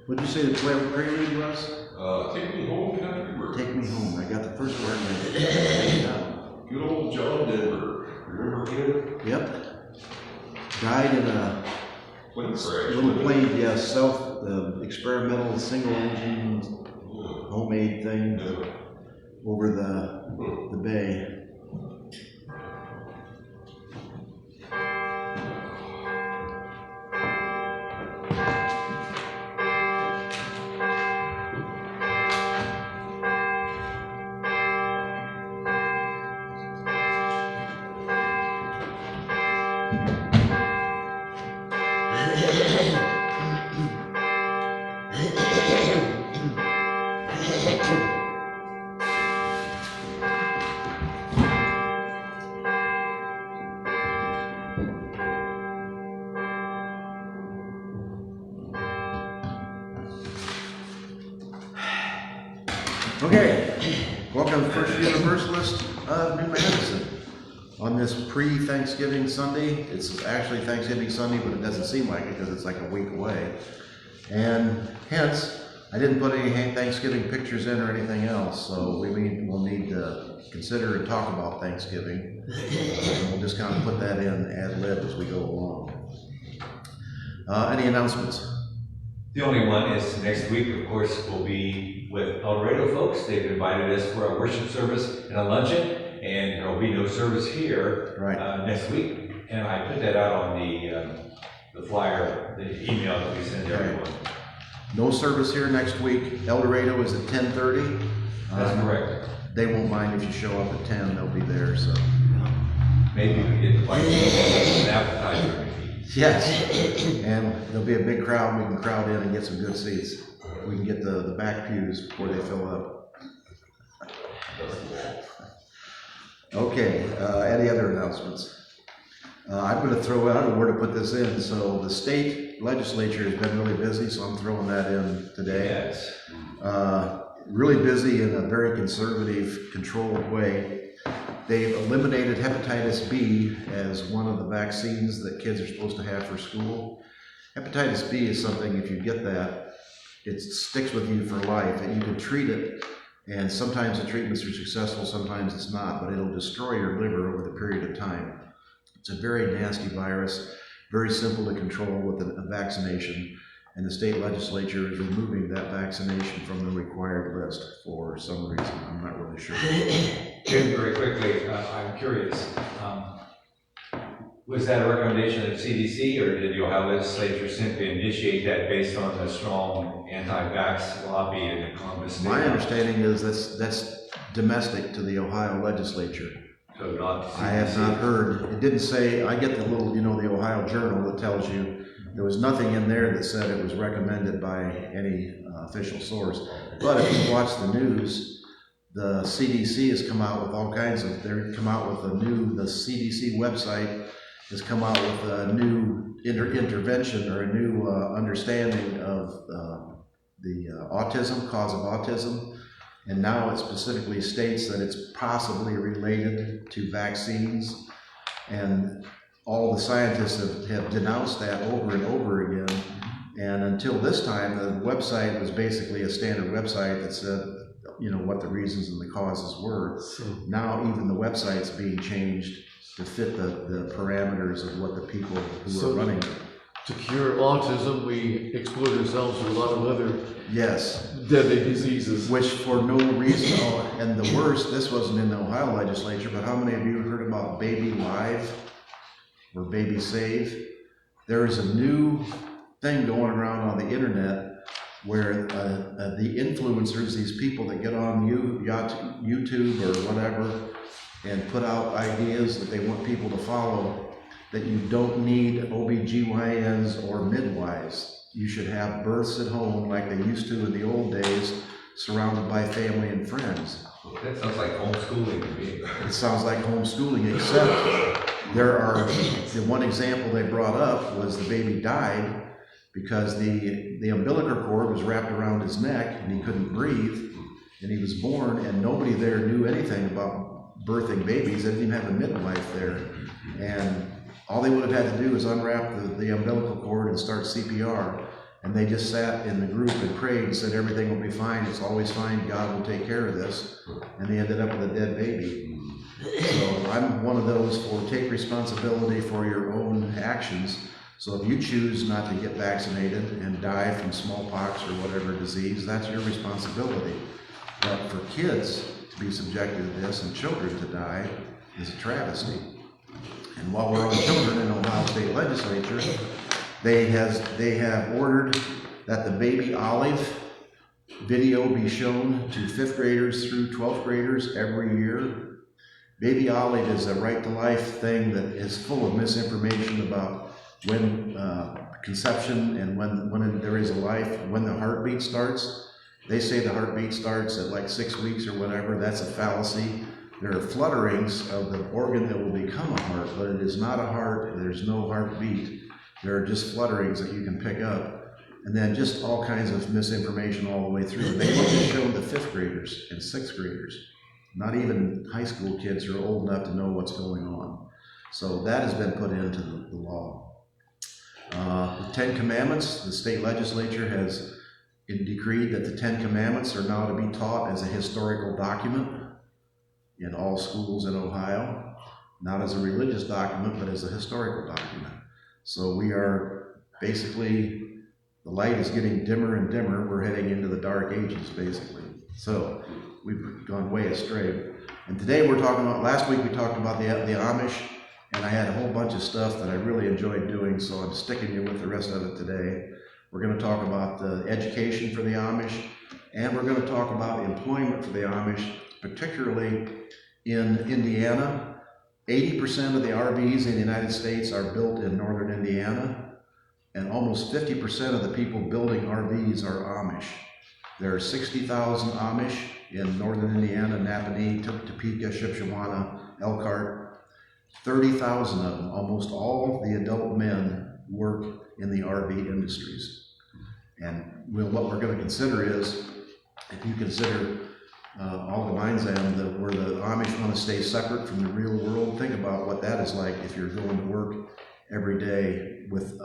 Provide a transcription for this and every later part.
What'd you say the prelude was? Take Me Home, Country Roads. Take Me Home. I got the first part. Good old John Denver. Remember him? Yep. Died in a Plane crash. little plane, yes, experimental single engine homemade thing over the bay. Okay, welcome to First Universalist of New Madison. On this pre-Thanksgiving Sunday, it's actually Thanksgiving Sunday, but it doesn't seem like it because it's like a week away. And hence, I didn't put any Thanksgiving pictures in or anything else, so we'll need to consider and talk about Thanksgiving. And we'll just kind of put that in ad lib as we go along. Any announcements? The only one is next week, of course, we'll be with El Dorado folks. They've invited us for a worship service and a luncheon, and there will be no service here next week. And I put that out on the flyer, the email that we send to everyone. No service here next week. El Dorado is at 10:30. That's correct. They won't mind if you show up at 10, they'll be there, so. Maybe we can get the bike an appetizer. Yes, and there'll be a big crowd. We can crowd in and get some good seats. We can get the back pews before they fill up. Okay, any other announcements? I'm going to throw out, I don't know where to put this in. So the state legislature has been really busy, so I'm throwing that in today. Yes. Really busy in a very conservative, controlled way. They've eliminated hepatitis B as one of the vaccines that kids are supposed to have for school. Hepatitis B is something, if you get that, it sticks with you for life, and you can treat it, and sometimes the treatments are successful, sometimes it's not, but it'll destroy your liver over the period of time. It's a very nasty virus, very simple to control with a vaccination, and the state legislature is removing that vaccination from the required list for some reason. I'm not really sure. Jim, very quickly, I'm curious. Was that a recommendation of the CDC, or did the Ohio legislature simply initiate that based on the strong anti-vax lobby in Columbus State? My understanding is that's domestic to the Ohio legislature. So not CDC. I have not heard. It didn't say. I get the little, the Ohio Journal that tells you. There was nothing in there that said it was recommended by any official source. But if you watch the news, the CDC has come out with all kinds of, the CDC website has come out with a new intervention or a new understanding of the autism, cause of autism. And now it specifically states that it's possibly related to vaccines. And all the scientists have denounced that over and over again. And until this time, the website was basically a standard website that said, what the reasons and the causes were. So now even the website's being changed to fit the parameters of what the people who are running it. To cure autism, we exploit ourselves with a lot of other deadly diseases. Which for no reason, and the worst, this wasn't in the Ohio legislature, but how many of you have heard about Baby Live or Baby Save? There is a new thing going around on the internet where the influencers, these people that get on YouTube or whatever, and put out ideas that they want people to follow, that you don't need OBGYNs or midwives. You should have births at home like they used to in the old days, surrounded by family and friends. That sounds like homeschooling to me. It sounds like homeschooling, except the one example they brought up was the baby died because the umbilical cord was wrapped around his neck and he couldn't breathe, and he was born, and nobody there knew anything about birthing babies. They didn't even have a midwife there, and all they would have had to do is unwrap the umbilical cord and start CPR, and they just sat in the group and prayed and said, everything will be fine, it's always fine, God will take care of this, and they ended up with a dead baby. So I'm one of those for take responsibility for your own actions. So if you choose not to get vaccinated and die from smallpox or whatever disease, that's your responsibility. But for kids to be subjected to this and children to die is a travesty. And while we're on children in Ohio State Legislature, they have ordered that the Baby Olive video be shown to 5th graders through 12th graders every year. Baby Olive is a right to life thing that is full of misinformation about when conception and when there is a life, when the heartbeat starts. They say the heartbeat starts at like 6 weeks or whatever. That's a fallacy. There are flutterings of the organ that will become a heart, but it is not a heart. There's no heartbeat. There are just flutterings that you can pick up. And then just all kinds of misinformation all the way through. They only showed the 5th graders and 6th graders. Not even high school kids are old enough to know what's going on. So that has been put into the law. The 10 Commandments, the state legislature has decreed that the 10 Commandments are now to be taught as a historical document in all schools in Ohio, not as a religious document, but as a historical document. So we are basically, the light is getting dimmer and dimmer. We're heading into the dark ages, basically. So we've gone way astray. And today we're talking about, last week we talked about the Amish, and I had a whole bunch of stuff that I really enjoyed doing, so I'm sticking you with the rest of it today. We're going to talk about the education for the Amish, and we're going to talk about employment for the Amish, particularly in Indiana. 80% of the RVs in the United States are built in northern Indiana, and almost 50% of the people building RVs are Amish. There are 60,000 Amish in northern Indiana, Napanee, Topeka, Shipshewana, Elkhart. 30,000 of them, almost all the adult men, work in the RV industries. And what we're going to consider is, if you consider all the mines where the Amish want to stay separate from the real world, think about what that is like if you're going to work every day with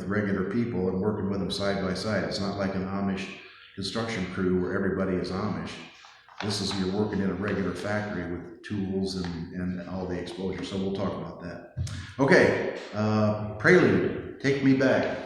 regular people and working with them side by side. It's not like an Amish construction crew where everybody is Amish. This is, you're working in a regular factory with tools and all the exposure. So we'll talk about that. Okay, Prelude, Take Me Back.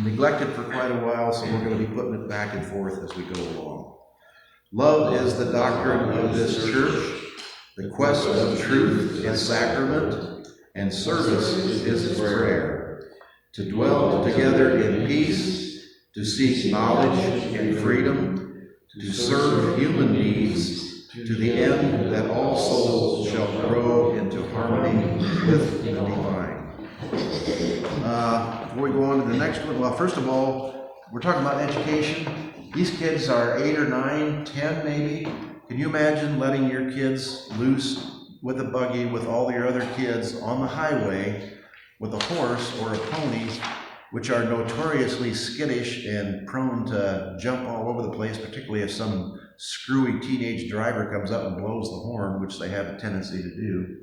neglected for quite a while, so we're going to be putting it back and forth as we go along. Love is the doctrine of this church. The quest of truth is sacrament, and service is its prayer. To dwell together in peace, to seek knowledge and freedom, to serve human needs, to the end that all souls shall grow into harmony with the divine. Before we go on to the next one, well, first of all, we're talking about education. These kids are 8 or 9, 10 maybe. Can you imagine letting your kids loose with a buggy with all your other kids on the highway with a horse or a pony, which are notoriously skittish and prone to jump all over the place, particularly if some screwy teenage driver comes up and blows the horn, which they have a tendency to do.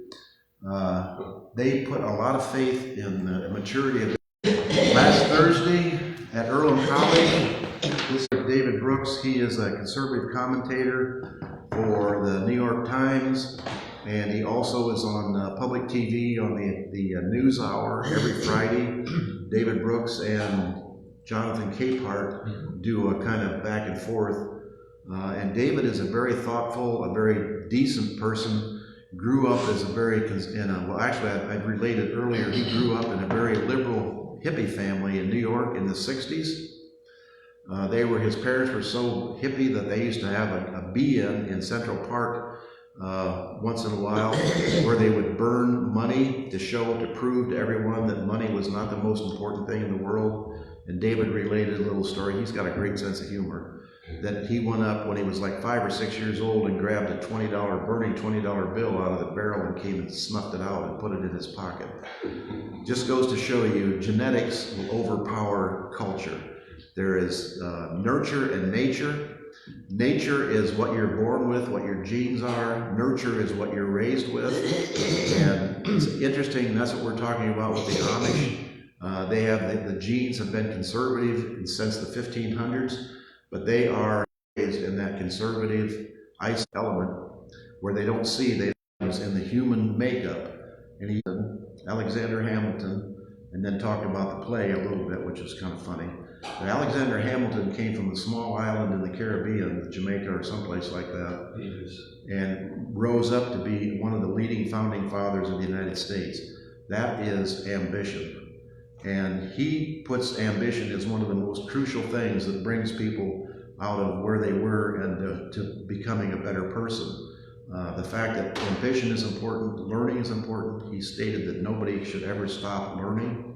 They put a lot of faith in the maturity of Last Thursday at Earlham College, this is David Brooks. He is a conservative commentator for the New York Times, and he also is on public TV on the News Hour every Friday. David Brooks and Jonathan Capehart do a kind of back and forth. And David is a very thoughtful, a very decent person. Grew up as a very, well, actually, I related earlier, he grew up in a very liberal hippie family in New York in the 60s. His parents were so hippie that they used to have a be-in in Central Park once in a while, where they would burn money to prove to everyone that money was not the most important thing in the world. And David related a little story. He's got a great sense of humor. That he went up when he was like 5 or 6 years old and grabbed a burning $20 bill out of the barrel and came and snuffed it out and put it in his pocket. Just goes to show you, genetics will overpower culture. There is nurture and nature. Nature is what you're born with, what your genes are. Nurture is what you're raised with. And it's interesting, that's what we're talking about with the Amish. The genes have been conservative since the 1500s. But they are raised in that conservative ice element where they don't see they in the human makeup. And Alexander Hamilton, and then talked about the play a little bit, which is kind of funny. But Alexander Hamilton came from a small island in the Caribbean, Jamaica or someplace like that, and rose up to be one of the leading founding fathers of the United States. That is ambition. And he puts ambition as one of the most crucial things that brings people out of where they were and to becoming a better person. The fact that ambition is important, learning is important. He stated that nobody should ever stop learning.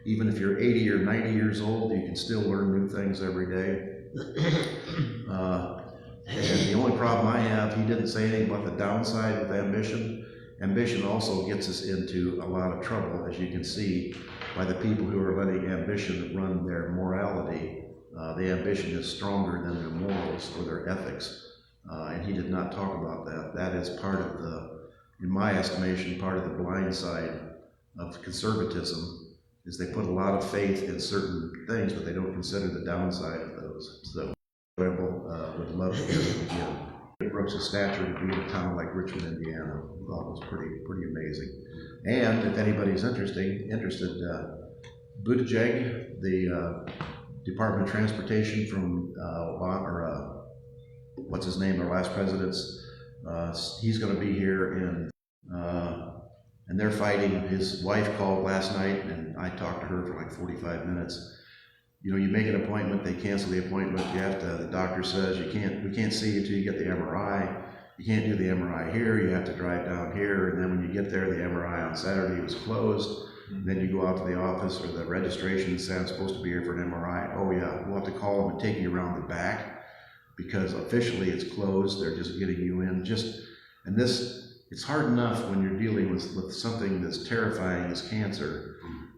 Even if you're 80 or 90 years old, you can still learn new things every day. And the only problem I have, he didn't say anything about the downside with ambition. Ambition also gets us into a lot of trouble, as you can see, by the people who are letting ambition run their morality. The ambition is stronger than their morals or their ethics. And he did not talk about that. That is part of in my estimation, part of the blind side of conservatism, is they put a lot of faith in certain things, but they don't consider the downside of those. So, would love to hear it again. Brooks' stature to be in a town like Richmond, Indiana, I thought was pretty amazing. And if anybody's interested, Buttigieg, the Department of Transportation from what's his name, our last president's, he's going to be here and they're fighting. His wife called last night and I talked to her for like 45 minutes. You know, you make an appointment, they cancel the appointment, the doctor says we can't see you until you get the MRI. You can't do the MRI here, you have to drive down here, and then when you get there, the MRI on Saturday was closed. And then you go out to the office or the registration and say, I'm supposed to be here for an MRI. Oh yeah, we'll have to call them and take you around the back because officially it's closed, they're just getting you in. It's hard enough when you're dealing with something that's terrifying as cancer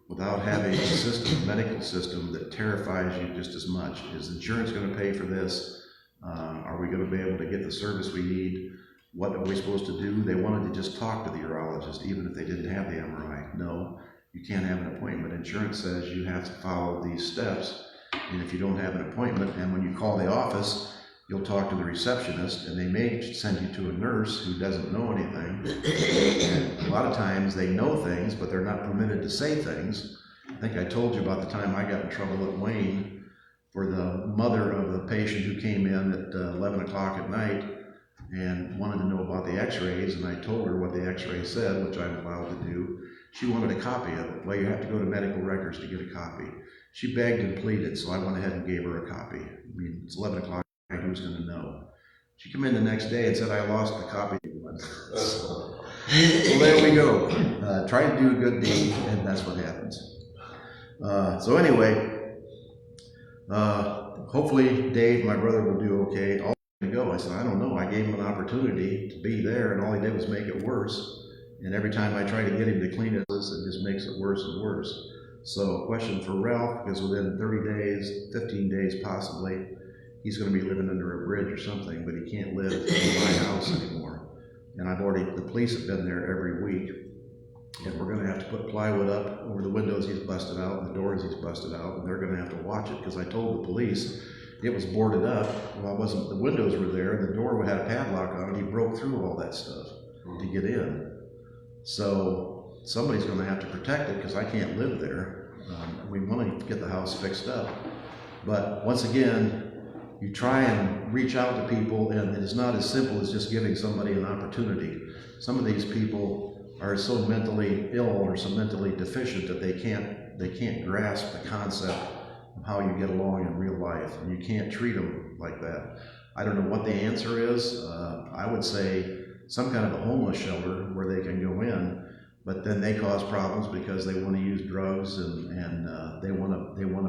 without having a medical system that terrifies you just as much. Is insurance going to pay for this? Are we going to be able to get the service we need? What are we supposed to do? They wanted to just talk to the urologist, even if they didn't have the MRI. No, you can't have an appointment. Insurance says you have to follow these steps. And if you don't have an appointment, and when you call the office, you'll talk to the receptionist, and they may send you to a nurse who doesn't know anything. And a lot of times they know things, but they're not permitted to say things. I think I told you about the time I got in trouble at Wayne for the mother of the patient who came in at 11 o'clock at night and wanted to know about the x-rays, and I told her what the x-ray said, which I'm allowed to do. She wanted a copy of it. Well, you have to go to medical records to get a copy. She begged and pleaded, so I went ahead and gave her a copy. I mean, it's 11 o'clock, who's going to know? She came in the next day and said, I lost the copy. Well, there we go. Try to do a good deed, and that's what happens. So anyway, hopefully Dave, my brother, will do okay. All to go. I said, I don't know. I gave him an opportunity to be there, and all he did was make it worse. And every time I try to get him to clean it just makes it worse and worse. So, question for Ralph, because within 30 days, 15 days possibly, he's going to be living under a bridge or something, but he can't live in my house anymore. And the police have been there every week, and we're going to have to put plywood up over the windows he's busted out and the doors he's busted out, and they're going to have to watch it, because I told the police it was boarded up. Well, the windows were there, and the door had a padlock on it. He broke through all that stuff to get in. So somebody's going to have to protect it, because I can't live there. We want to get the house fixed up. But once again, you try and reach out to people, and it is not as simple as just giving somebody an opportunity. Some of these people are so mentally ill or so mentally deficient that they can't grasp the concept of how you get along in real life, and you can't treat them like that. I don't know what the answer is. I would say some kind of a homeless shelter where they can go in, but then they cause problems because they want to use drugs and they want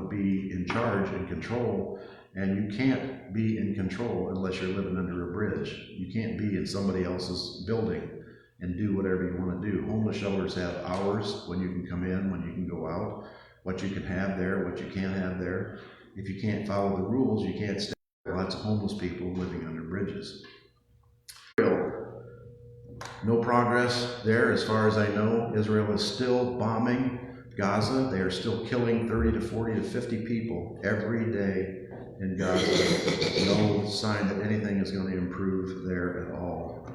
to be in charge and control. And you can't be in control unless you're living under a bridge. You can't be in somebody else's building and do whatever you want to do. Homeless shelters have hours when you can come in, when you can go out, what you can have there, what you can't have there. If you can't follow the rules, you can't stay. Lots of homeless people living under bridges. No progress there as far as I know. Israel is still bombing Gaza. They are still killing 30 to 40 to 50 people every day in Gaza. No sign that anything is going to improve there at all.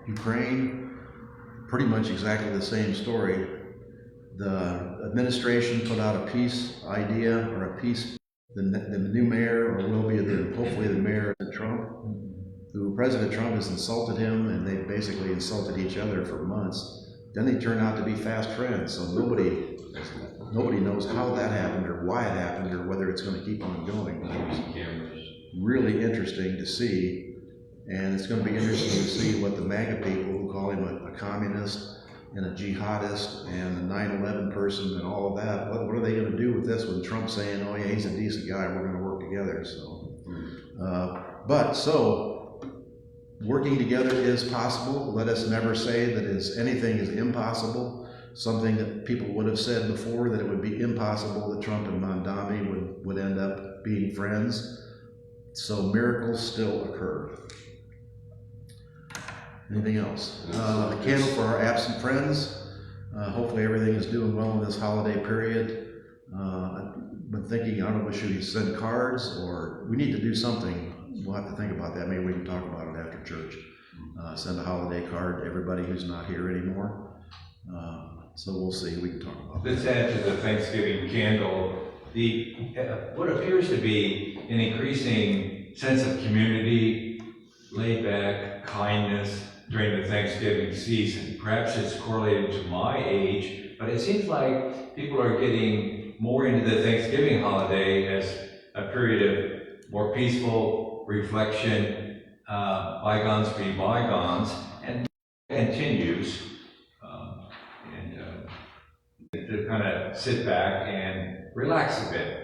Ukraine, pretty much exactly the same story. The administration put out a peace idea or a peace. The new mayor, or will be hopefully the mayor, Trump, who President Trump has insulted him, and they basically insulted each other for months. Then they turned out to be fast friends, so nobody knows how that happened or why it happened or whether it's going to keep on going. But it was really interesting to see, and it's going to be interesting to see what the MAGA people who call him a communist and a jihadist and a 9/11 person and all of that, what are they going to do with this when Trump's saying, oh yeah, he's a decent guy, we're going to work together. So, working together is possible. Let us never say that anything is impossible. Something that people would have said before, that it would be impossible that Trump and Mondami would end up being friends. So miracles still occur. Anything else? A candle for our absent friends. Hopefully everything is doing well in this holiday period. I've been thinking, I don't know, should we send cards, or we need to do something. We'll have to think about that. Maybe we can talk about it after church. Send a holiday card to everybody who's not here anymore. So we'll see. We can talk about that. Let's add to the Thanksgiving candle what appears to be an increasing sense of community, laid back, kindness during the Thanksgiving season. Perhaps it's correlated to my age, but it seems like people are getting more into the Thanksgiving holiday as a period of more peaceful reflection, bygones be bygones, and continues, to kind of sit back and relax a bit.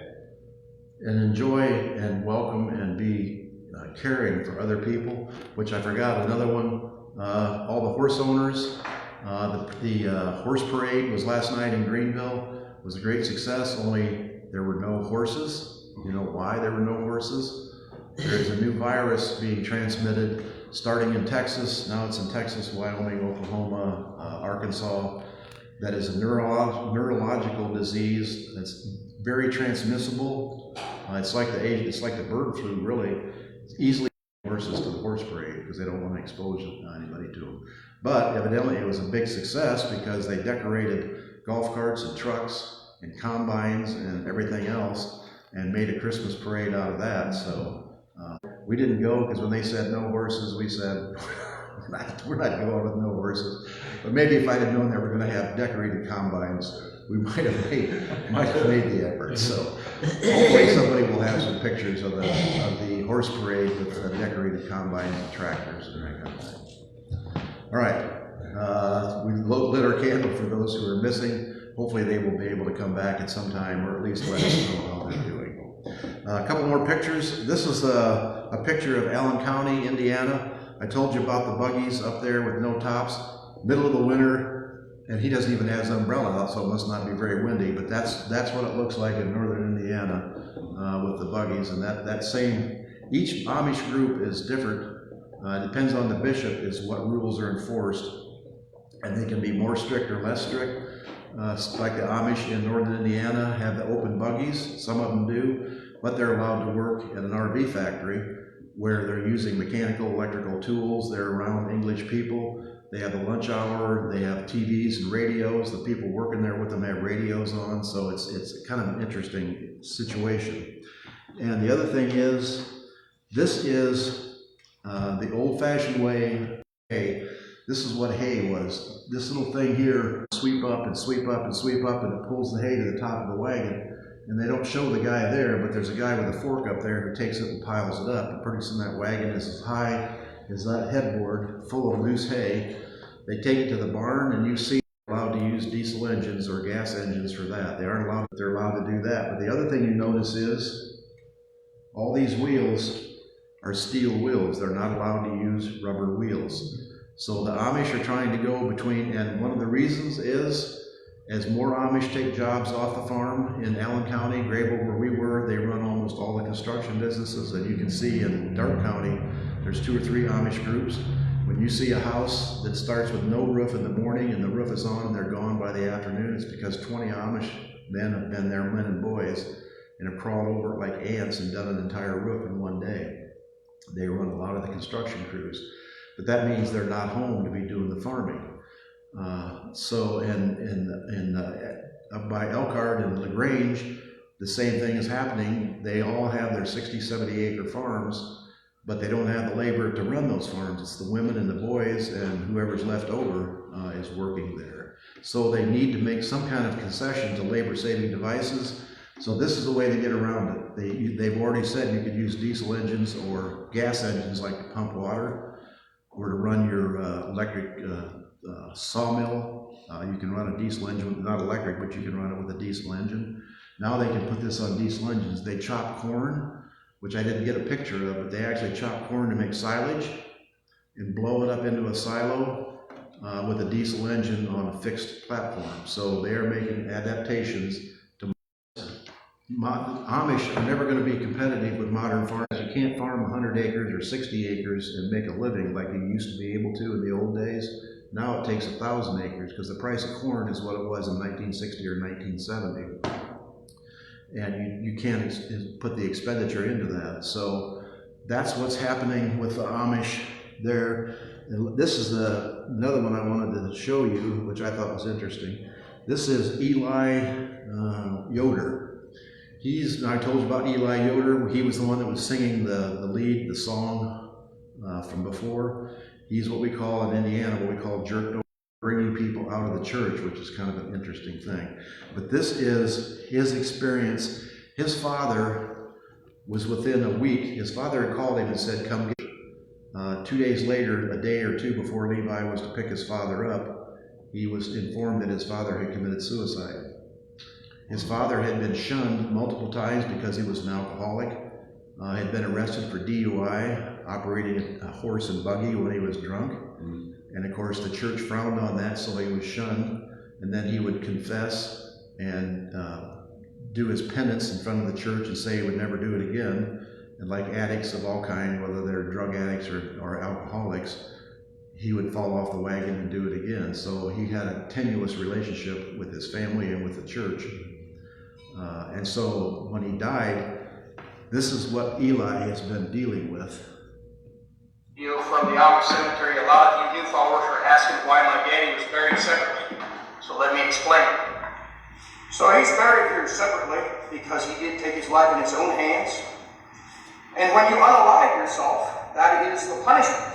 And enjoy and welcome and be caring for other people, which I forgot another one. All the horse owners, the horse parade was last night in Greenville. It was a great success, only there were no horses. You know why there were no horses? There's a new virus being transmitted starting in Texas. Now it's in Texas, Wyoming, Oklahoma, Arkansas. That is a neurological disease that's very transmissible. It's like the bird flu, really. It's easily horses to the horse parade because they don't want to expose anybody to them. But evidently it was a big success because they decorated golf carts and trucks and combines and everything else, and made a Christmas parade out of that. So we didn't go because when they said no horses, we said we're not going with no horses. But maybe if I had known they were going to have decorated combines, we might have made the effort. So hopefully somebody will have some pictures of the horse parade with decorated combines and tractors and that kind of thing. All right, we lit our candle for those who are missing. Hopefully they will be able to come back at some time, or at least let us know how they're doing. A couple more pictures. This is a picture of Allen County, Indiana. I told you about the buggies up there with no tops, middle of the winter, and he doesn't even have his umbrella out, so it must not be very windy, but that's what it looks like in northern Indiana with the buggies. And that same, each Amish group is different. It depends on the bishop is what rules are enforced, and they can be more strict or less strict. Like the Amish in northern Indiana have the open buggies, some of them do, but they're allowed to work at an RV factory where they're using mechanical, electrical tools. They're around English people. They have the lunch hour. They have TVs and radios. The people working there with them have radios on. So it's kind of an interesting situation. And the other thing is, this is the old-fashioned way. Hay. This is what hay was. This little thing here, sweep up and sweep up and sweep up, and it pulls the hay to the top of the wagon. And they don't show the guy there, but there's a guy with a fork up there who takes it and piles it up. And pretty soon that wagon is as high as that headboard, full of loose hay. They take it to the barn, and you see they're allowed to use diesel engines or gas engines for that. They aren't allowed, they're allowed to do that. But the other thing you notice is all these wheels are steel wheels. They're not allowed to use rubber wheels. So the Amish are trying to go between, and one of the reasons is, as more Amish take jobs off the farm in Allen County, Grable, where we were, they run almost all the construction businesses. And you can see in Dark County, there's 2 or 3 Amish groups. When you see a house that starts with no roof in the morning and the roof is on and they're gone by the afternoon, it's because 20 Amish men have been there, men and boys, and have crawled over it like ants and done an entire roof in one day. They run a lot of the construction crews. But that means they're not home to be doing the farming. So up by Elkhart and LaGrange, the same thing is happening. They all have their 60, 70 acre farms, but they don't have the labor to run those farms. It's the women and the boys, and whoever's left over is working there. So they need to make some kind of concession to labor saving devices. So this is the way to get around it. They've already said you could use diesel engines or gas engines like to pump water, or to run your electric sawmill. You can run a diesel engine, not electric, but you can run it with a diesel engine. Now they can put this on diesel engines. They chop corn, which I didn't get a picture of, but they actually chop corn to make silage and blow it up into a silo with a diesel engine on a fixed platform. So they are making adaptations to Amish are never going to be competitive with modern farms. You can't farm 100 acres or 60 acres and make a living like you used to be able to in the old days. Now it takes 1,000 acres because the price of corn is what it was in 1960 or 1970. And you can't put the expenditure into that. So that's what's happening with the Amish there. And this is another one I wanted to show you, which I thought was interesting. This is Eli Yoder. I told you about Eli Yoder. He was the one that was singing the song from before. He's what we call in Indiana, what we call jerked over, bringing people out of the church, which is kind of an interesting thing. But this is his experience. His father was within a week. His father had called him and said, come get me. 2 days later, a day or two before Levi was to pick his father up, he was informed that his father had committed suicide. His father had been shunned multiple times because he was an alcoholic, had been arrested for DUI, operating a horse and buggy when he was drunk. And of course the church frowned on that, so he was shunned. And then he would confess and do his penance in front of the church and say he would never do it again. And like addicts of all kinds, whether they're drug addicts or alcoholics, he would fall off the wagon and do it again. So he had a tenuous relationship with his family and with the church. And so when he died, this is what Eli has been dealing with. You know, from the Amish cemetery, a lot of you youth followers are asking why my daddy was buried separately. So let me explain. So he's buried here separately because he did take his life in his own hands. And when you unalive yourself, that is the punishment.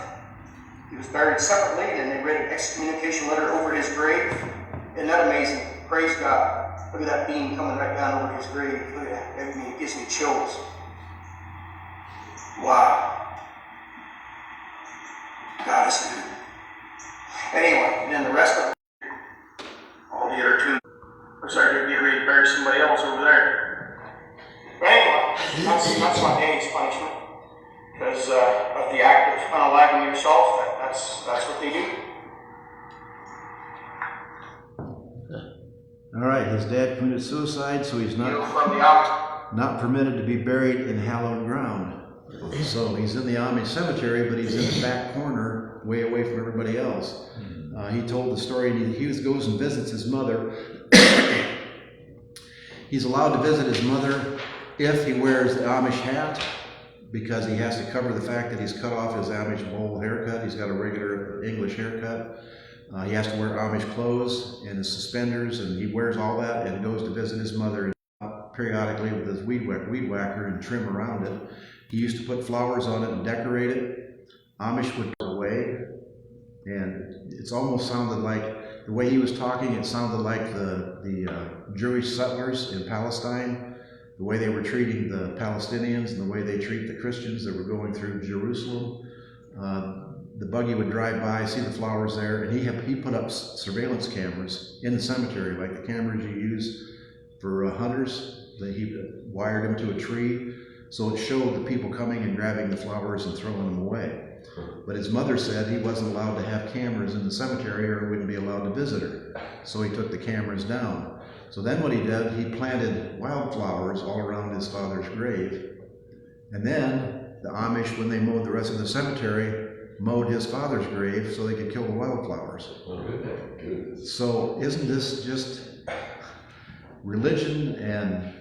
He was buried separately, and they read an excommunication letter over his grave. Isn't that amazing? Praise God. Look at that beam coming right down over his grave. Look at that. It gives me chills. Wow. God is good. Anyway, and then the rest of them, all the other two, I'm sorry, to get ready to bury somebody else over there. But anyway, that's my day's punishment. Because of the act of unaliving yourself, that's what they do. All right, his dad committed suicide, so he's From the not permitted to be buried in hallowed ground. So he's in the Amish cemetery, but he's in the back corner, way away from everybody else. He told the story, and he goes and visits his mother. He's allowed to visit his mother if he wears the Amish hat, because he has to cover the fact that he's cut off his Amish bowl haircut. He's got a regular English haircut. He has to wear Amish clothes and his suspenders, and he wears all that and goes to visit his mother periodically with his weed whacker and trim around it. He used to put flowers on it and decorate it. Amish would go away, and it's almost sounded like, the way he was talking, it sounded like the Jewish settlers in Palestine, the way they were treating the Palestinians and the way they treat the Christians that were going through Jerusalem. The buggy would drive by, see the flowers there, and he put up surveillance cameras in the cemetery, like the cameras you use for hunters. He wired them to a tree, so it showed the people coming and grabbing the flowers and throwing them away. But his mother said he wasn't allowed to have cameras in the cemetery or he wouldn't be allowed to visit her. So he took the cameras down. So then what he did, he planted wildflowers all around his father's grave. And then the Amish, when they mowed the rest of the cemetery, mowed his father's grave so they could kill the wildflowers. So isn't this just religion, and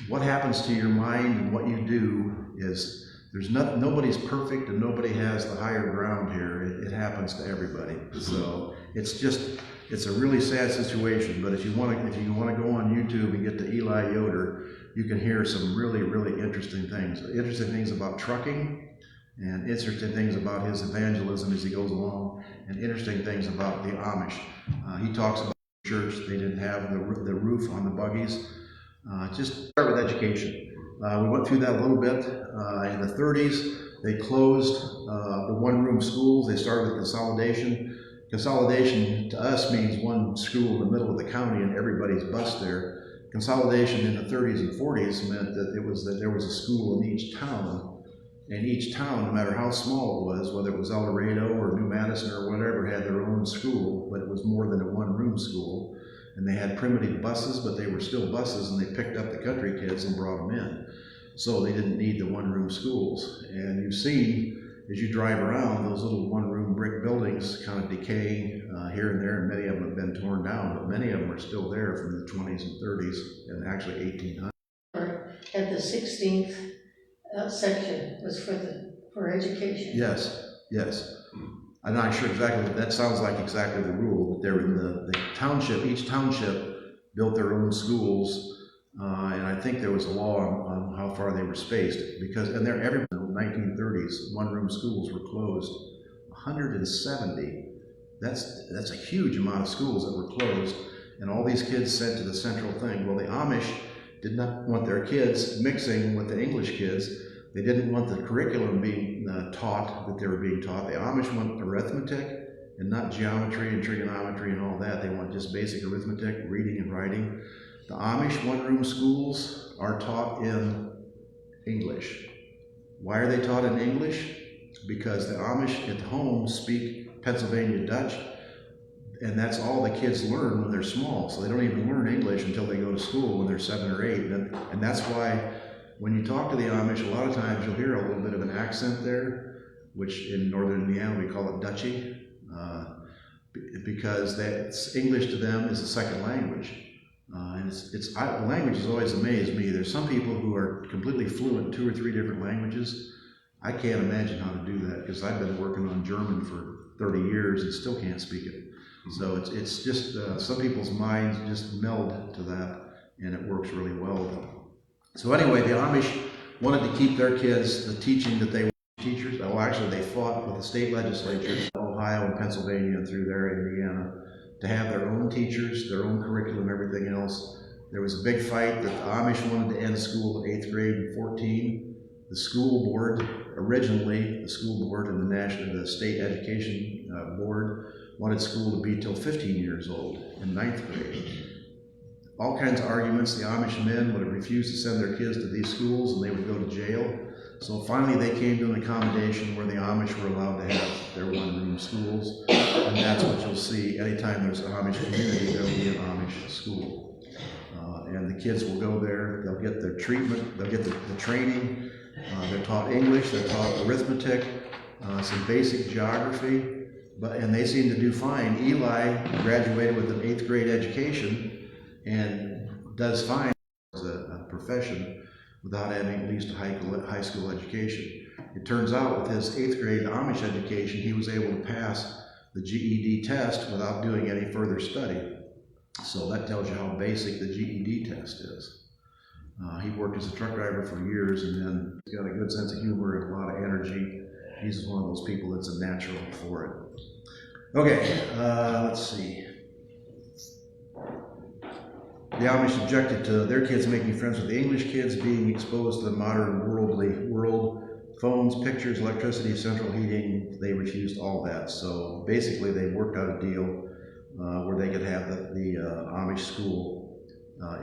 what happens to your mind and what you do is, nobody's perfect and nobody has the higher ground here. It happens to everybody. So it's a really sad situation. But if you want to go on YouTube and get to Eli Yoder, you can hear some really, really interesting things. Interesting things about trucking, and interesting things about his evangelism as he goes along, and interesting things about the Amish. He talks about the church. They didn't have the roof on the buggies. Just start with education. We went through that a little bit. In the 30s, they closed the one-room schools. They started with consolidation. Consolidation to us means one school in the middle of the county and everybody's bused there. Consolidation in the 30s and 40s meant that there was a school in each town. And each town, no matter how small it was, whether it was El Dorado or New Madison or whatever, had their own school, but it was more than a one-room school. And they had primitive buses, but they were still buses, and they picked up the country kids and brought them in. So they didn't need the one-room schools. And you see, as you drive around, those little one-room brick buildings kind of decay here and there, and many of them have been torn down, but many of them are still there from the 20s and 30s, and actually 1800s. At the 16th section was for education. Yes. I'm not sure exactly, that sounds like exactly the rule, but they're in the township, each township built their own schools, and I think there was a law on how far they were spaced, because, and they're everywhere. In the 1930s, one-room schools were closed, 170. That's a huge amount of schools that were closed, and all these kids sent to the central thing. Well, the Amish did not want their kids mixing with the English kids. They didn't want the curriculum being taught that they were being taught. The Amish want arithmetic and not geometry and trigonometry and all that. They want just basic arithmetic, reading and writing. The Amish one-room schools are taught in English. Why are they taught in English? Because the Amish at home speak Pennsylvania Dutch, and that's all the kids learn when they're small. So they don't even learn English until they go to school when they're 7 or 8. And that's why when you talk to the Amish, a lot of times you'll hear a little bit of an accent there, which in northern Indiana we call it Dutchy, because English to them is a second language. And the language has always amazed me. There's some people who are completely fluent in 2 or 3 different languages. I can't imagine how to do that, because I've been working on German for 30 years and still can't speak it. So it's just, some people's minds just meld to that, and it works really well. So anyway, the Amish wanted to keep their kids the teaching that they were teachers. Well, actually, they fought with the state legislatures, Ohio and Pennsylvania and through there, Indiana, to have their own teachers, their own curriculum, everything else. There was a big fight that the Amish wanted to end school at 8th grade in 14. The school board, originally the school board and the state education board wanted school to be till 15 years old in 9th grade. All kinds of arguments. The Amish men would have refused to send their kids to these schools and they would go to jail. So finally they came to an accommodation where the Amish were allowed to have their one-room schools. And that's what you'll see anytime there's an Amish community, there'll be an Amish school. And the kids will go there, they'll get their treatment, they'll get the training. They're taught English, they're taught arithmetic, some basic geography, and they seem to do fine. Eli graduated with an 8th grade education and does fine as a profession without having at least a high school education. It turns out with his 8th grade Amish education, he was able to pass the GED test without doing any further study. So that tells you how basic the GED test is. He worked as a truck driver for years, and then he's got a good sense of humor and a lot of energy. He's one of those people that's a natural for it. Okay, let's see. The Amish objected to their kids making friends with the English kids, being exposed to the modern worldly world, phones, pictures, electricity, central heating. They refused all that. So basically they worked out a deal where they could have the Amish school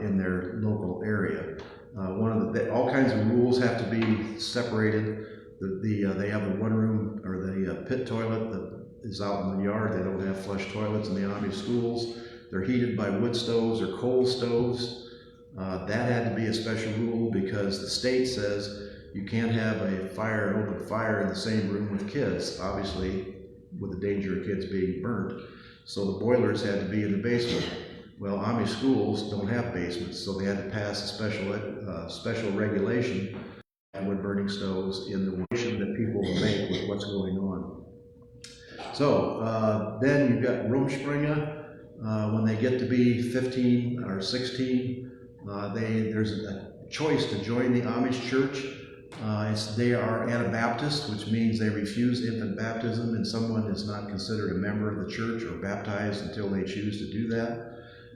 in their local area. All kinds of rules have to be separated. They have the one room or the pit toilet that is out in the yard. They don't have flush toilets in the Amish schools. They're heated by wood stoves or coal stoves. That had to be a special rule because the state says you can't have an open fire in the same room with kids, obviously with the danger of kids being burnt. So the boilers had to be in the basement. Well, Amish schools don't have basements, so they had to pass a special regulation on wood burning stoves in the relation that people will make with what's going on. So then you've got Rumspringa. When they get to be 15 or 16, there's a choice to join the Amish church. They are Anabaptist, which means they refuse infant baptism, and someone is not considered a member of the church or baptized until they choose to do that.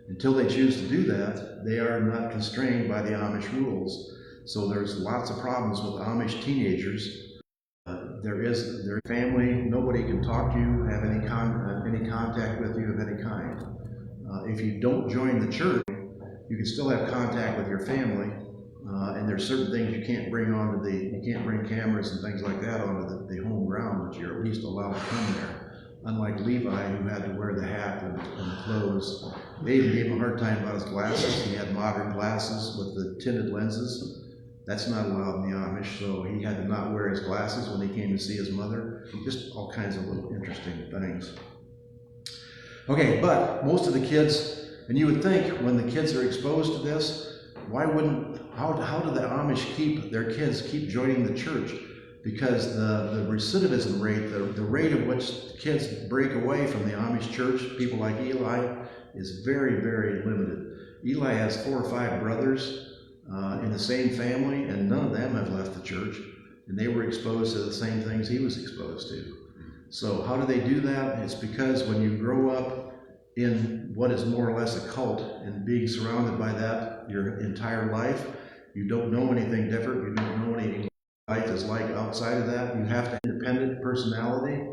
Until they choose to do that, they are not constrained by the Amish rules. So there's lots of problems with Amish teenagers. Their family, nobody can talk to you, have any contact with you of any kind. If you don't join the church, you can still have contact with your family, and there's certain things you can't bring you can't bring cameras and things like that onto the home ground, but you're at least allowed to come there. Unlike Levi, who had to wear the hat and the clothes. They even gave him a hard time about his glasses. He had modern glasses with the tinted lenses. That's not allowed in the Amish, so he had to not wear his glasses when he came to see his mother. Just all kinds of little interesting things. Okay, but most of the kids, and you would think when the kids are exposed to this, how do the Amish keep their kids joining the church? Because the recidivism rate, the rate at which kids break away from the Amish church, people like Eli, is very, very limited. Eli has 4 or 5 brothers in the same family, and none of them have left the church, and they were exposed to the same things he was exposed to. So how do they do that? It's because when you grow up in what is more or less a cult and being surrounded by that your entire life, you don't know anything different, you don't know anything life is like outside of that. You have to have independent personality,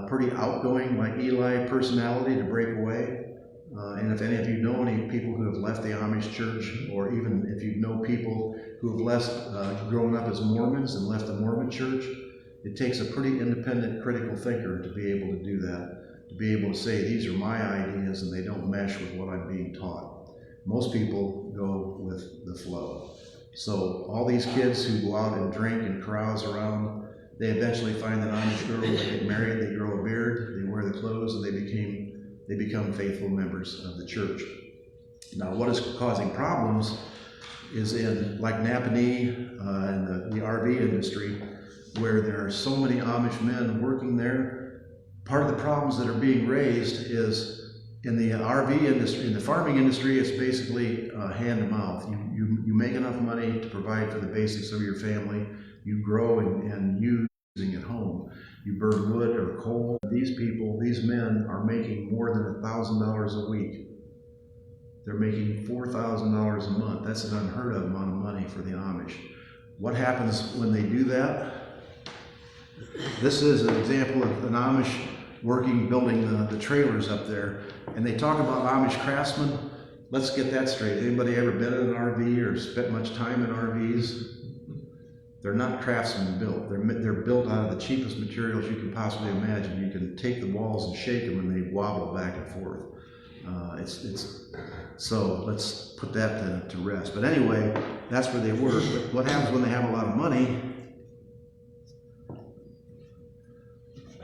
pretty outgoing like Eli personality to break away. And if any of you know any people who have left the Amish church, or even if you know people who have grown up as Mormons and left the Mormon church, it takes a pretty independent, critical thinker to be able to do that, to be able to say, these are my ideas and they don't mesh with what I'm being taught. Most people go with the flow. So all these kids who go out and drink and carouse around, they eventually find an Amish girl, they get married, they grow a beard, they wear the clothes, and they become faithful members of the church. Now, what is causing problems is in like Napanee and the RV industry, where there are so many Amish men working there. part of the problems that are being raised is in the RV industry, in the farming industry, it's basically hand to mouth. You make enough money to provide for the basics of your family. You grow and using at home. You burn wood or coal. These people, these men are making more than $1,000 a week. They're making $4,000 a month. That's an unheard of amount of money for the Amish. What happens when they do that? This is an example of an Amish building the trailers up there. And they talk about Amish craftsmen. Let's get that straight. Anybody ever been in an RV or spent much time in RVs? They're not craftsmen built. They're built out of the cheapest materials you can possibly imagine. You can take the walls and shake them and they wobble back and forth. So let's put that to rest. But anyway, that's where they work. But what happens when they have a lot of money?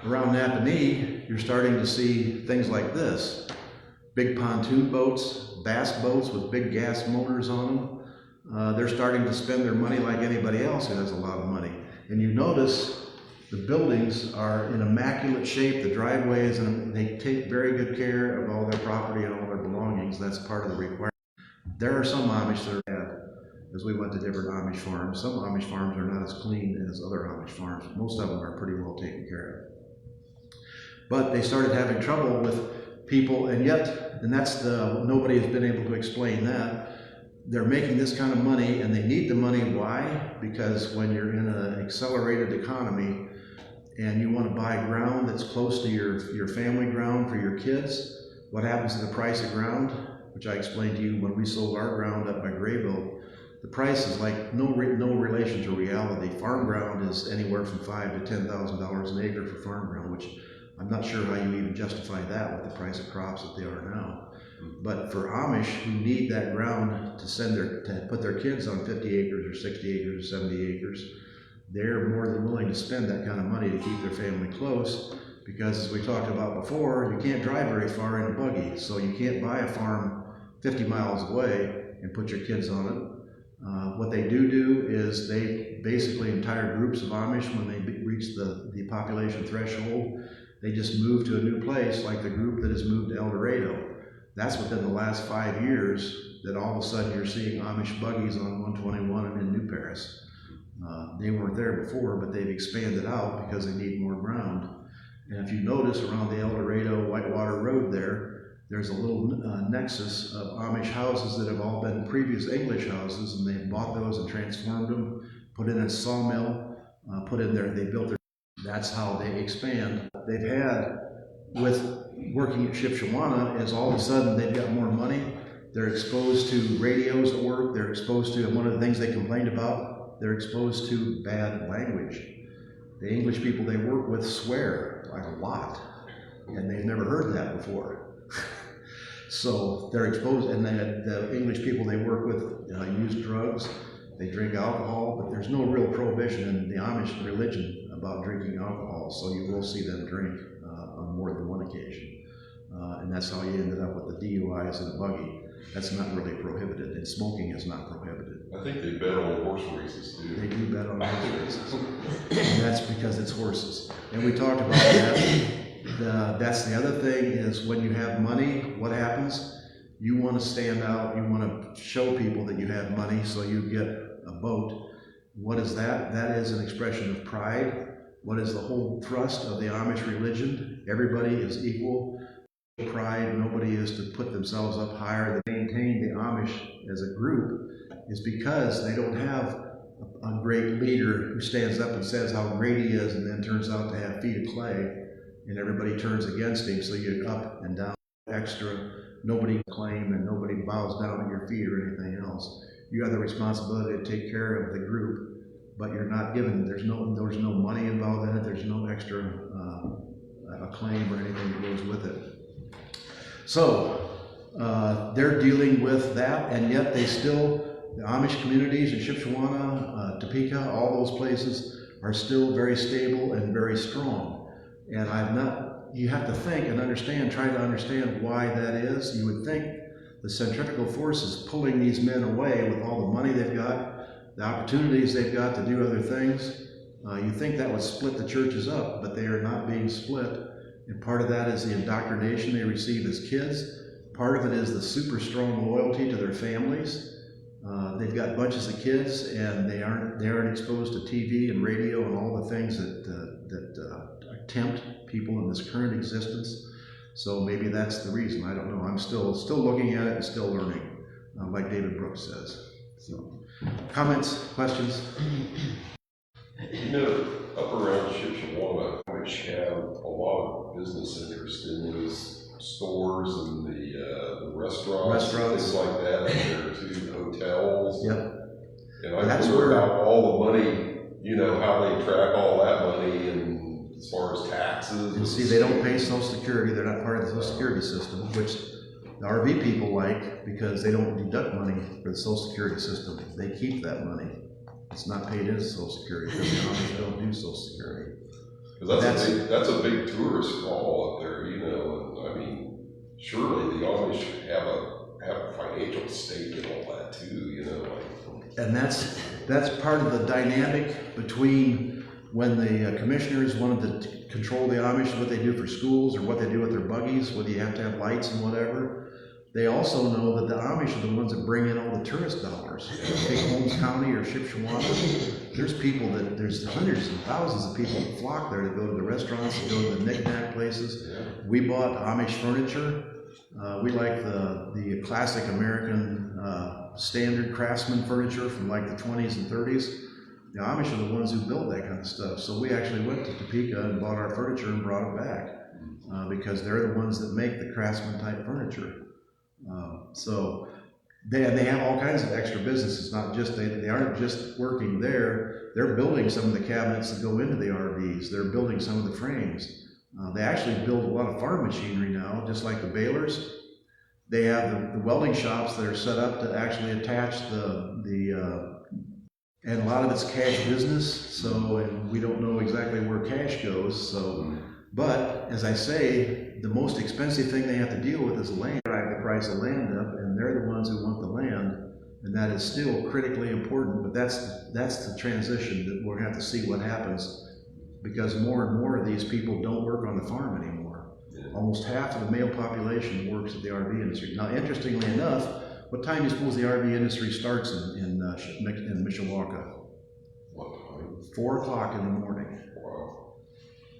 Around Napanee, you're starting to see things like this. Big pontoon boats, bass boats with big gas motors on them. They're starting to spend their money like anybody else who has a lot of money. And you notice the buildings are in immaculate shape, the driveways, and they take very good care of all their property and all their belongings. That's part of the requirement. There are some Amish that are bad, as we went to different Amish farms. Some Amish farms are not as clean as other Amish farms. Most of them are pretty well taken care of. But they started having trouble with people, and nobody has been able to explain that. They're making this kind of money, and they need the money. Why? Because when you're in an accelerated economy and you want to buy ground that's close to your family ground for your kids, what happens to the price of ground? Which I explained to you when we sold our ground up by Grayville. The price is like no relation to reality. Farm ground is anywhere from $5,000 to $10,000 an acre for farm ground, which I'm not sure how you even justify that with the price of crops that they are now. But for Amish who need that ground to put their kids on 50 acres or 60 acres or 70 acres, they're more than willing to spend that kind of money to keep their family close, because as we talked about before, you can't drive very far in a buggy, so you can't buy a farm 50 miles away and put your kids on it. What they do is they basically, entire groups of Amish, when they reach the population threshold, they just move to a new place, like the group that has moved to El Dorado. That's within the last 5 years that all of a sudden you're seeing Amish buggies on 121 and in New Paris. They weren't there before, but they've expanded out because they need more ground. And if you notice around the El Dorado Whitewater Road there's a little nexus of Amish houses that have all been previous English houses, and they've bought those and transformed them, put in a sawmill, they built their. That's how they expand. They've had, with working at Shipshewana, is all of a sudden they've got more money. They're exposed to radios at work. They're exposed to, and one of the things they complained about, they're exposed to bad language. The English people they work with swear like a lot, and they've never heard that before. So they're exposed, and the English people they work with use drugs. They drink alcohol, but there's no real prohibition in the Amish religion about drinking alcohol, so you will see them drink on more than one occasion. And that's how you ended up with the DUIs in a buggy. That's not really prohibited, and smoking is not prohibited. I think they bet on horse races too. They do bet on horse races, and that's because it's horses. And we talked about that. That's the other thing, is when you have money, what happens? You want to stand out, you want to show people that you have money, so you get a boat. What is that? That is an expression of pride. What is the whole thrust of the Amish religion? Everybody is equal. Pride, nobody is to put themselves up higher. They maintain the Amish as a group is because they don't have a great leader who stands up and says how great he is and then turns out to have feet of clay and everybody turns against him, so you're up and down extra. Nobody claim and nobody bows down at your feet or anything else. You have the responsibility to take care of the group, but you're not given, there's no money involved in it, there's no extra acclaim or anything that goes with it. So they're dealing with that, and yet the Amish communities in Shipshewana, Topeka, all those places are still very stable and very strong. And you have to think and try to understand why that is. You would think the centrifugal force is pulling these men away with all the money they've got, the opportunities they've got to do other things. You think that would split the churches up, but they are not being split. And part of that is the indoctrination they receive as kids. Part of it is the super strong loyalty to their families. They've got bunches of kids, and they aren't exposed to TV and radio and all the things that tempt people in this current existence. So maybe that's the reason. I don't know. I'm still looking at it and still learning, like David Brooks says. So, comments, questions? You know, up around Shipshewana, which have a lot of business interest in those stores and the restaurants, things like that, and there are two hotels. Yep. And I wonder about all the money, you know, how they track all that money and as far as taxes. You see, they don't pay Social Security. They're not part of the Social Security system, which the RV people like because they don't deduct money for the Social Security system. They keep that money. It's not paid into Social Security because the Amish don't do Social Security. Because that's a big tourist draw up there, you know. And I mean, surely the Amish have a financial stake in all that too, you know. And that's part of the dynamic between when the commissioners wanted to control the Amish, what they do for schools or what they do with their buggies, whether you have to have lights and whatever. They also know that the Amish are the ones that bring in all the tourist dollars. Take Holmes County or Shipshewana. There's hundreds and thousands of people that flock there to go to the restaurants, to go to the knick-knack places. We bought Amish furniture. We like the classic American standard craftsman furniture from like the 20s and 30s. The Amish are the ones who build that kind of stuff. So we actually went to Topeka and bought our furniture and brought it back because they're the ones that make the craftsman type furniture. So they have all kinds of extra businesses. Not just they aren't just working there. They're building some of the cabinets that go into the RVs. They're building some of the frames. They actually build a lot of farm machinery now, just like the balers. They have the welding shops that are set up to actually attach and a lot of it's cash business. So, and we don't know exactly where cash goes. So, but as I say, the most expensive thing they have to deal with is land. Drive the price of land up, and they're the ones who want the land, and that is still critically important. But that's the transition that we're going to have to see what happens, because more and more of these people don't work on the farm anymore. Almost half of the male population works at the RV industry. Now, interestingly enough, what time do you suppose the RV industry starts in Mishawaka? What time? 4 o'clock in the morning. Wow.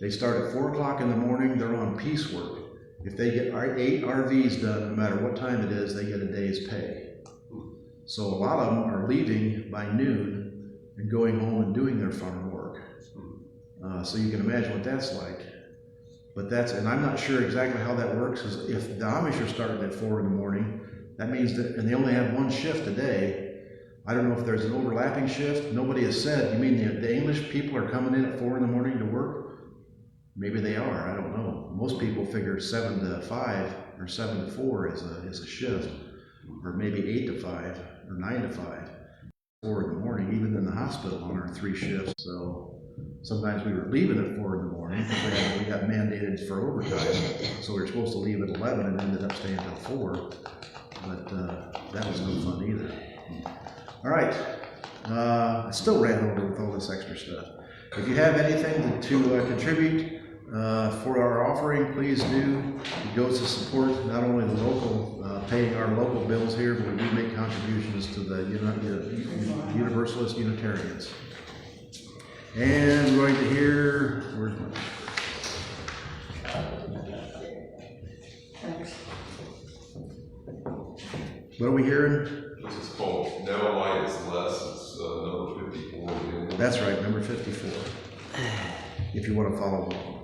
They start at 4 o'clock in the morning. They're on piecework. If they get 8 RVs done, no matter what time it is, they get a day's pay. So a lot of them are leaving by noon and going home and doing their farm work. So you can imagine what that's like. But and I'm not sure exactly how that works, because if the Amish are starting at 4 in the morning, that means that, and they only have one shift a day. I don't know if there's an overlapping shift. Nobody has said, you mean the English people are coming in at 4 in the morning to work? Maybe they are, I don't know. Most people figure 7 to 5 or 7 to 4 is a shift, or maybe 8 to 5 or 9 to 5. 4 in the morning, even in the hospital on our 3 shifts. So sometimes we were leaving at 4 in the morning because we got mandated for overtime. So we were supposed to leave at 11 and ended up staying until 4. But that was no fun either. All right, I still ran over with all this extra stuff. If you have anything to contribute for our offering, please do. It goes to support not only the local, paying our local bills here, but we do make contributions to the Universalist Unitarians. And we're going to hear, where's my... What are we hearing? This is called Now Light is Less. It's number 54 again. That's right, number 54. If you want to follow along.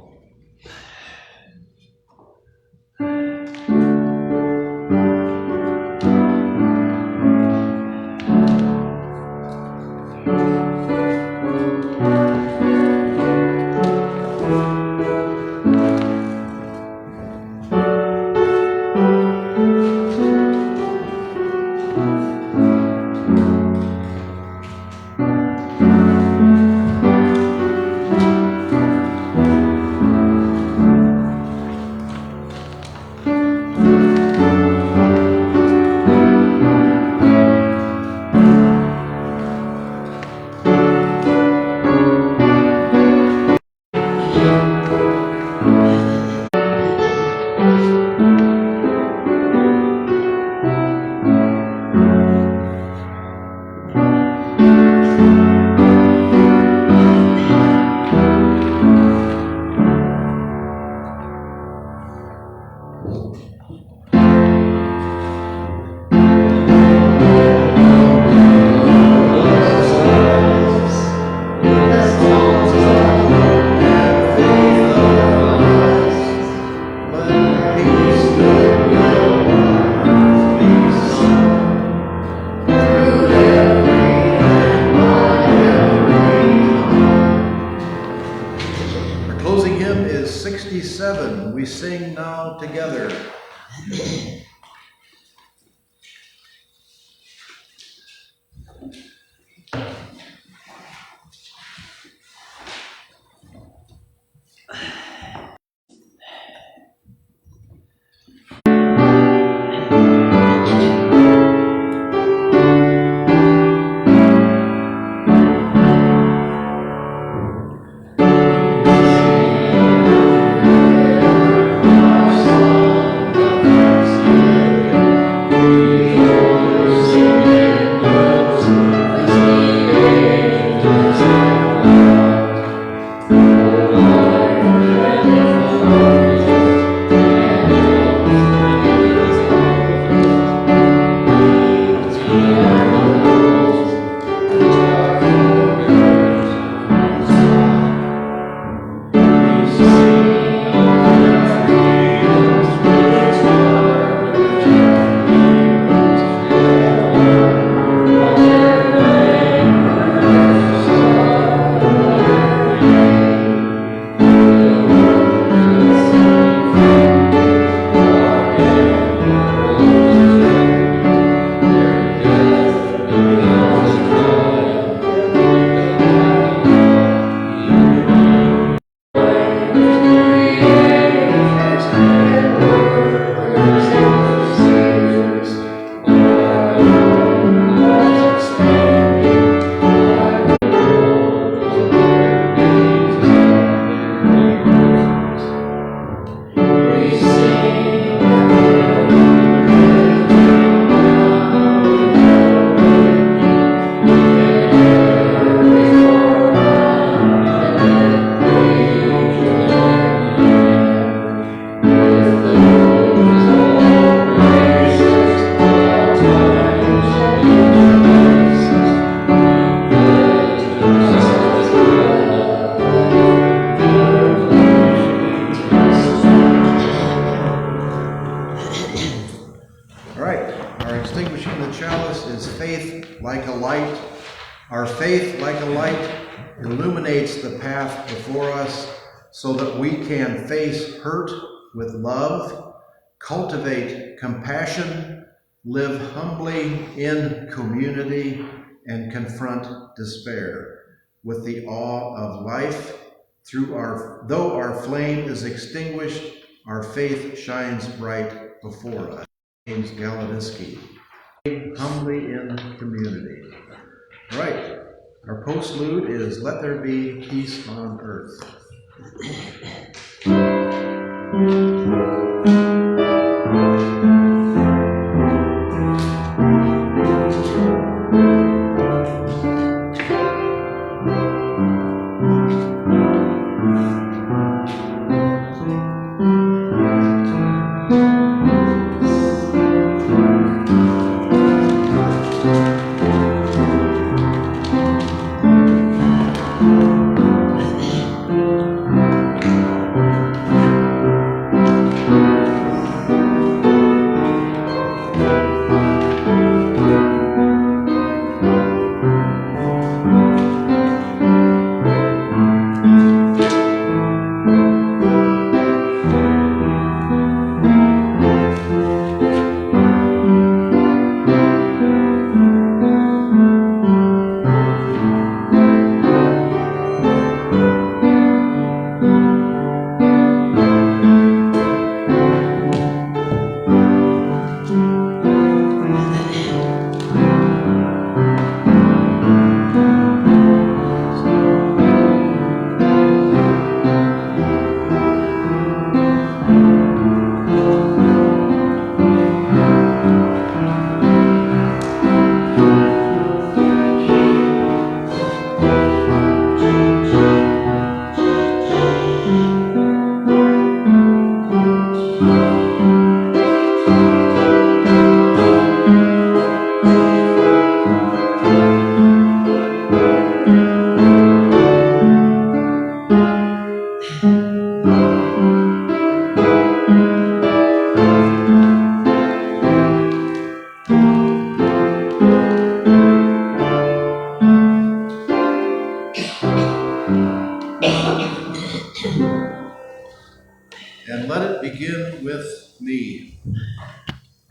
is 67. We sing now together. Our faith, like a light, illuminates the path before us so that we can face hurt with love, cultivate compassion, live humbly in community, and confront despair with the awe of life. Though our flame is extinguished, our faith shines bright before us. James Galadinsky. Humbly in community. Right. Our postlude is Let There Be Peace on Earth. And let it begin with me.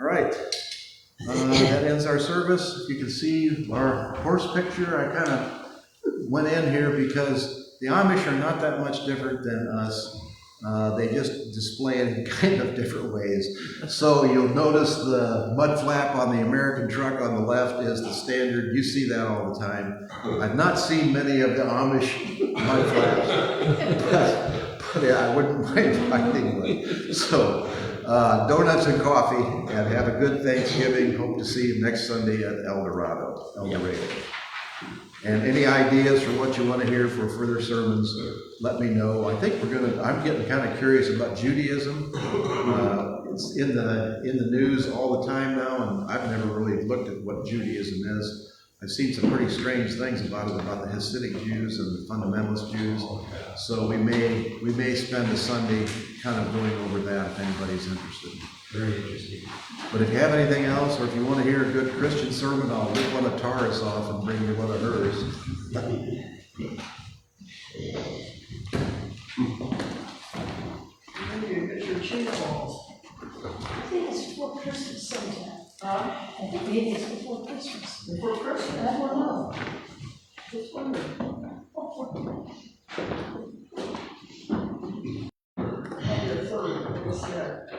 All right. That ends our service. If you can see our horse picture, I kind of went in here because the Amish are not that much different than us. They just display it in kind of different ways. So you'll notice the mud flap on the American truck on the left is the standard. You see that all the time. I've not seen many of the Amish mud flaps, but yeah, I wouldn't mind finding one. So donuts and coffee, and have a good Thanksgiving. Hope to see you next Sunday at El Dorado. And any ideas for what you want to hear for further sermons, let me know. I think I'm getting kind of curious about Judaism. It's in the news all the time now, and I've never really looked at what Judaism is. I've seen some pretty strange things about it, about the Hasidic Jews and the fundamentalist Jews. So we may spend a Sunday kind of going over that if anybody's interested. Very interesting. But if you have anything else, or if you want to hear a good Christian sermon, I'll rip one of Tara's off and bring you one of hers. I think it's before Christmas sometime. I think it's before Christmas. Before Christmas? I don't know. Just wondering. What's that?